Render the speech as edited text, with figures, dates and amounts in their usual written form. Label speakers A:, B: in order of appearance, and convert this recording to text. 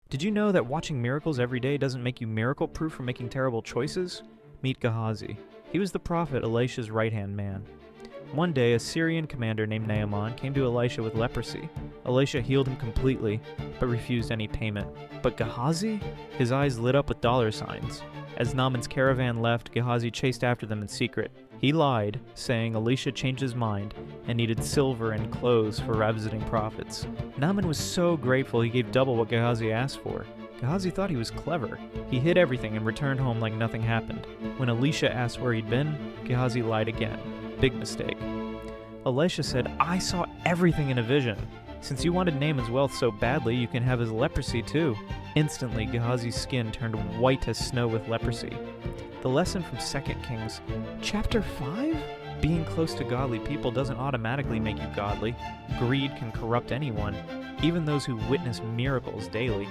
A: Did you know that watching miracles every day doesn't make you miracle-proof for making terrible choices? Meet Gehazi. He was the prophet Elisha's right-hand man. One day, a Syrian commander named Naaman came to Elisha with leprosy. Elisha healed him completely, but refused any payment. But Gehazi? His eyes lit up with dollar signs. As Naaman's caravan left, Gehazi chased after them in secret. He lied, saying Elisha changed his mind and needed silver and clothes for visiting prophets. Naaman was so grateful he gave double what Gehazi asked for. Gehazi thought he was clever. He hid everything and returned home like nothing happened. When Elisha asked where he'd been, Gehazi lied again. Big mistake. Elisha said, "I saw everything in a vision. Since you wanted Naaman's wealth so badly, you can have his leprosy too." Instantly, Gehazi's skin turned white as snow with leprosy. The lesson from 2 Kings, chapter 5? Being close to godly people doesn't automatically make you godly. Greed can corrupt anyone, even those who witness miracles daily.